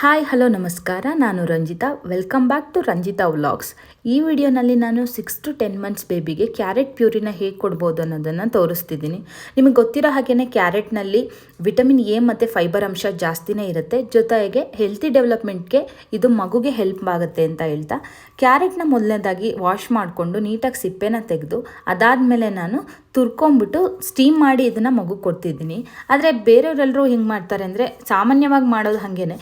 Hi hello ನಮಸ್ಕಾರ, ನಾನು Ranjitha. Welcome back to Ranjitha vlogs. ಈ ವಿಡಿಯೋನಲ್ಲಿ ನಾನು 6 to 10 ಮಂತ್ಸ್ ಬೇಬಿಗೆ ಕ್ಯಾರೆಟ್ ಪ್ಯೂರಿನ ಹೇಗೆ ಕೊಡ್ಬೋದು ಅನ್ನೋದನ್ನು ತೋರಿಸ್ತಿದ್ದೀನಿ. ನಿಮಗೆ ಗೊತ್ತಿರೋ ಹಾಗೆಯೇ ಕ್ಯಾರೆಟ್ನಲ್ಲಿ ವಿಟಮಿನ್ ಎ ಮತ್ತು ಫೈಬರ್ ಅಂಶ ಜಾಸ್ತಿನೇ ಇರುತ್ತೆ. ಜೊತೆಗೆ ಹೆಲ್ತಿ ಡೆವಲಪ್ಮೆಂಟ್ಗೆ ಇದು ಮಗುಗೆ ಹೆಲ್ಪ್ ಆಗುತ್ತೆ ಅಂತ ಹೇಳ್ತಾ, ಕ್ಯಾರೆಟ್ನ ಮೊದಲನೇದಾಗಿ ವಾಶ್ ಮಾಡಿಕೊಂಡು ನೀಟಾಗಿ ಸಿಪ್ಪೆನ ತೆಗೆದು ಅದಾದಮೇಲೆ ನಾನು ತುರ್ಕೊಂಬಿಟ್ಟು ಸ್ಟೀಮ್ ಮಾಡಿ ಇದನ್ನು ಮಗು ಕೊಡ್ತಿದ್ದೀನಿ. ಆದರೆ ಬೇರೆಯವರೆಲ್ಲರೂ ಹಿಂಗೆ ಮಾಡ್ತಾರೆ ಅಂದರೆ, ಸಾಮಾನ್ಯವಾಗಿ ಮಾಡೋದು ಹಾಗೇ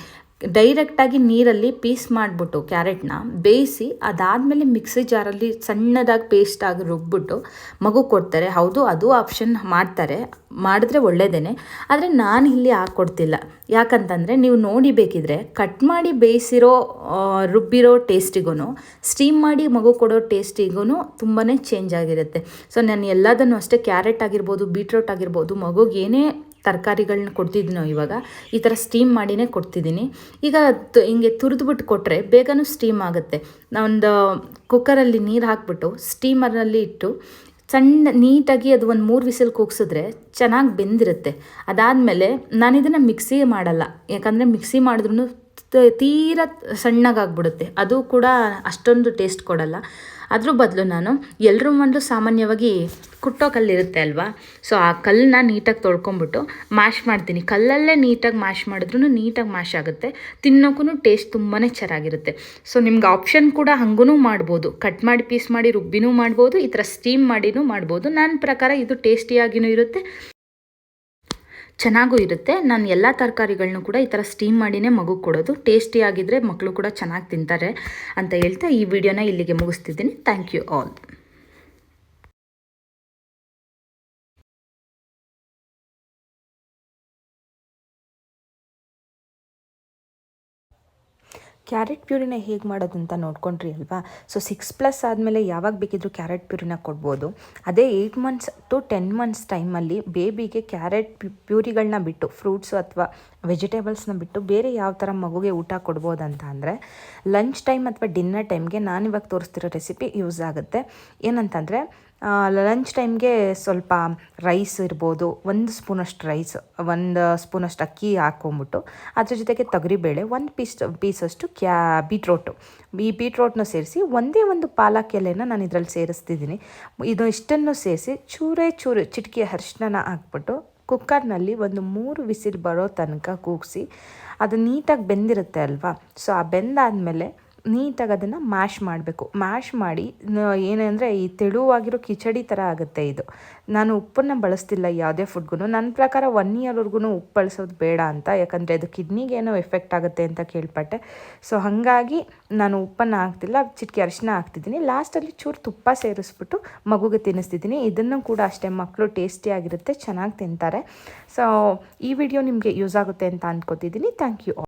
ಡೈರೆಕ್ಟಾಗಿ ನೀರಲ್ಲಿ ಪೀಸ್ ಮಾಡಿಬಿಟ್ಟು ಕ್ಯಾರೆಟ್ನ ಬೇಯಿಸಿ ಅದಾದಮೇಲೆ ಮಿಕ್ಸಿ ಜಾರಲ್ಲಿ ಸಣ್ಣದಾಗಿ ಪೇಸ್ಟ್ ಆಗಿ ರುಬ್ಬಿಟ್ಟು ಮಗು ಕೊಡ್ತಾರೆ. ಹೌದು, ಅದು ಆಪ್ಷನ್ ಮಾಡಿದ್ರೆ ಒಳ್ಳೆಯದೇ. ಆದರೆ ನಾನು ಇಲ್ಲಿ ಹಾಕ್ಕೊಡ್ತಿಲ್ಲ. ಯಾಕಂತಂದರೆ ನೀವು ನೋಡಿ ಬೇಕಿದ್ರೆ ಕಟ್ ಮಾಡಿ ಬೇಯಿಸಿರೋ ರುಬ್ಬಿರೋ ಟೇಸ್ಟಿಗೂ ಸ್ಟೀಮ್ ಮಾಡಿ ಮಗು ಕೊಡೋ ಟೇಸ್ಟಿಗೂ ತುಂಬಾ ಚೇಂಜ್ ಆಗಿರುತ್ತೆ. ಸೊ ನಾನು ಎಲ್ಲದನ್ನು ಅಷ್ಟೇ, ಕ್ಯಾರೆಟ್ ಆಗಿರ್ಬೋದು, ಬೀಟ್ರೋಟ್ ಆಗಿರ್ಬೋದು, ಮಗುಗೆ ಏನೇ ತರಕಾರಿಗಳನ್ನ ಕೊಡ್ತಿದ್ದೀನೋ ಇವಾಗ ಈ ಥರ ಸ್ಟೀಮ್ ಮಾಡಿನೇ ಕೊಡ್ತಿದ್ದೀನಿ. ಈಗ ಹಿಂಗೆ ತುರಿದ್ಬಿಟ್ಟು ಕೊಟ್ಟರೆ ಬೇಗನೂ ಸ್ಟೀಮ್ ಆಗುತ್ತೆ. ನಾವೊಂದು ಕುಕ್ಕರಲ್ಲಿ ನೀರು ಹಾಕ್ಬಿಟ್ಟು ಸ್ಟೀಮರಲ್ಲಿ ಇಟ್ಟು ನೀಟಾಗಿ ಅದು ಒಂದು 3 ವಿಸಿಲ್ ಕೂಗಿಸಿದ್ರೆ ಚೆನ್ನಾಗಿ ಬೆಂದಿರುತ್ತೆ. ಅದಾದಮೇಲೆ ನಾನು ಇದನ್ನು ಮಿಕ್ಸಿ ಮಾಡಲ್ಲ. ಯಾಕಂದರೆ ಮಿಕ್ಸಿ ಮಾಡಿದ್ರೂ ತೀರಾ ಸಣ್ಣಗಾಗ್ಬಿಡುತ್ತೆ, ಅದು ಕೂಡ ಅಷ್ಟೊಂದು ಟೇಸ್ಟ್ ಕೊಡಲ್ಲ. ಅದ್ರ ಬದಲು ನಾನು ಎಲ್ಲರೂ ಒಂದು ಸಾಮಾನ್ಯವಾಗಿ ಕುಟ್ಟೋ ಕಲ್ಲಿರುತ್ತೆ ಅಲ್ವಾ, ಸೊ ಆ ಕಲ್ಲನ್ನ ನೀಟಾಗಿ ತೊಳ್ಕೊಂಬಿಟ್ಟು ಮ್ಯಾಶ್ ಮಾಡ್ತೀನಿ. ಕಲ್ಲಲ್ಲೇ ನೀಟಾಗಿ ಮ್ಯಾಶ್ ಮಾಡಿದ್ರೂ ನೀಟಾಗಿ ಮ್ಯಾಶ್ ಆಗುತ್ತೆ, ತಿನ್ನೋಕ್ಕೂ ಟೇಸ್ಟ್ ತುಂಬಾ ಚೆನ್ನಾಗಿರುತ್ತೆ. ಸೊ ನಿಮ್ಗೆ ಆಪ್ಷನ್ ಕೂಡ ಹಂಗೂ ಮಾಡ್ಬೋದು, ಕಟ್ ಮಾಡಿ ಪೀಸ್ ಮಾಡಿ ರುಬ್ಬಿನೂ ಮಾಡ್ಬೋದು, ಈ ಥರ ಸ್ಟೀಮ್ ಮಾಡಿನೂ ಮಾಡ್ಬೋದು. ನನ್ನ ಪ್ರಕಾರ ಇದು ಟೇಸ್ಟಿಯಾಗಿಯೂ ಇರುತ್ತೆ, ಚೆನ್ನಾಗೂ ಇರುತ್ತೆ. ನಾನು ಎಲ್ಲ ತರಕಾರಿಗಳನ್ನೂ ಕೂಡ ಈ ಥರ ಸ್ಟೀಮ್ ಮಾಡಿನೇ ಮಗು ಕೊಡೋದು. ಟೇಸ್ಟಿಯಾಗಿದ್ದರೆ ಮಕ್ಕಳು ಕೂಡ ಚೆನ್ನಾಗಿ ತಿಂತಾರೆ ಅಂತ ಹೇಳ್ತಾ ಈ ವಿಡಿಯೋನ ಇಲ್ಲಿಗೆ ಮುಗಿಸ್ತಿದ್ದೀನಿ. Thank you all. ಕ್ಯಾರೆಟ್ ಪ್ಯೂರಿನ ಹೇಗೆ ಮಾಡೋದು ಅಂತ ನೋಡ್ಕೊಂಡ್ರಿ ಅಲ್ವಾ. ಸೊ 6+ ಆದಮೇಲೆ ಯಾವಾಗ ಬೇಕಿದ್ರೂ ಕ್ಯಾರೆಟ್ ಪ್ಯೂರಿನ ಕೊಡ್ಬೋದು. ಅದೇ 8 months to 10 months ಟೈಮಲ್ಲಿ ಬೇಬಿಗೆ ಕ್ಯಾರೆಟ್ ಪ್ಯೂರಿಗಳನ್ನ ಬಿಟ್ಟು ಫ್ರೂಟ್ಸು ಅಥವಾ ವೆಜಿಟೇಬಲ್ಸ್ನ ಬಿಟ್ಟು ಬೇರೆ ಯಾವ ಥರ ಮಗುಗೆ ಊಟ ಕೊಡ್ಬೋದಂತ ಅಂದರೆ, ಲಂಚ್ ಟೈಮ್ ಅಥವಾ ಡಿನ್ನರ್ ಟೈಮ್ಗೆ ನಾನಿವಾಗ ತೋರಿಸ್ತಿರೋ ರೆಸಿಪಿ ಯೂಸ್ ಆಗುತ್ತೆ. ಏನಂತಂದರೆ, ಲಂಚ್ ಟೈಮ್ಗೆ ಸ್ವಲ್ಪ ರೈಸ್ ಇರ್ಬೋದು, 1 ಸ್ಪೂನಷ್ಟು ರೈಸ್, 1 ಸ್ಪೂನಷ್ಟು ಅಕ್ಕಿ ಹಾಕ್ಕೊಂಬಿಟ್ಟು ಅದ್ರ ಜೊತೆಗೆ ತೊಗರಿಬೇಳೆ, 1 ಪೀಸಷ್ಟು ಬೀಟ್ರೋಟು, ಈ ಬೀಟ್ರೋಟ್ನ ಸೇರಿಸಿ ಒಂದೇ ಒಂದು ಪಾಲಕ್ ಎಲೆನ ನಾನು ಇದರಲ್ಲಿ ಸೇರಿಸ್ತಿದ್ದೀನಿ. ಇದು ಇಷ್ಟನ್ನು ಸೇರಿಸಿ ಚೂರು ಚಿಟಿಕೆ ಅರಿಶಿನ ಹಾಕ್ಬಿಟ್ಟು ಕುಕ್ಕರ್ನಲ್ಲಿ ಒಂದು 3 ವಿಸಿಲ್ ಬರೋ ತನಕ ಕೂಗಿಸಿ, ಅದು ನೀಟಾಗಿ ಬೆಂದಿರುತ್ತೆ ಅಲ್ವಾ. ಸೊ ಆ ಬೆಂದಾದಮೇಲೆ ನೀಟಾಗಿ ಅದನ್ನು ಮ್ಯಾಶ್ ಮಾಡಬೇಕು. ಮ್ಯಾಶ್ ಮಾಡಿ ಏನಂದರೆ ಈ ತೆಳುವಾಗಿರೋ ಕಿಚಡಿ ಥರ ಆಗುತ್ತೆ ಇದು. ನಾನು ಉಪ್ಪನ್ನು ಬಳಸ್ತಿಲ್ಲ ಯಾವುದೇ ಫುಡ್ಗೂ. ನನ್ನ ಪ್ರಕಾರ 1 yearವರೆಗೂ ಉಪ್ಪು ಬಳಸೋದು ಬೇಡ ಅಂತ, ಯಾಕಂದರೆ ಅದು ಕಿಡ್ನಿಗೆ ಏನೋ ಎಫೆಕ್ಟ್ ಆಗುತ್ತೆ ಅಂತ ಕೇಳ್ಪಟ್ಟೆ. ಸೊ ಹಾಗಾಗಿ ನಾನು ಉಪ್ಪನ್ನು ಹಾಕ್ತಿಲ್ಲ, ಚಿಟಿಕೆ ಅರಿಶಿನ ಹಾಕ್ತಿದ್ದೀನಿ. ಲಾಸ್ಟಲ್ಲಿ ಚೂರು ತುಪ್ಪ ಸೇರಿಸ್ಬಿಟ್ಟು ಮಗುಗೆ ತಿನ್ನಿಸ್ತಿದ್ದೀನಿ. ಇದನ್ನು ಕೂಡ ಅಷ್ಟೇ, ಮಕ್ಕಳು ಟೇಸ್ಟಿಯಾಗಿರುತ್ತೆ, ಚೆನ್ನಾಗಿ ತಿಂತಾರೆ. ಸೊ ಈ ವಿಡಿಯೋ ನಿಮಗೆ ಯೂಸ್ ಆಗುತ್ತೆ ಅಂತ ಅಂದ್ಕೋತಿದ್ದೀನಿ. Thank you.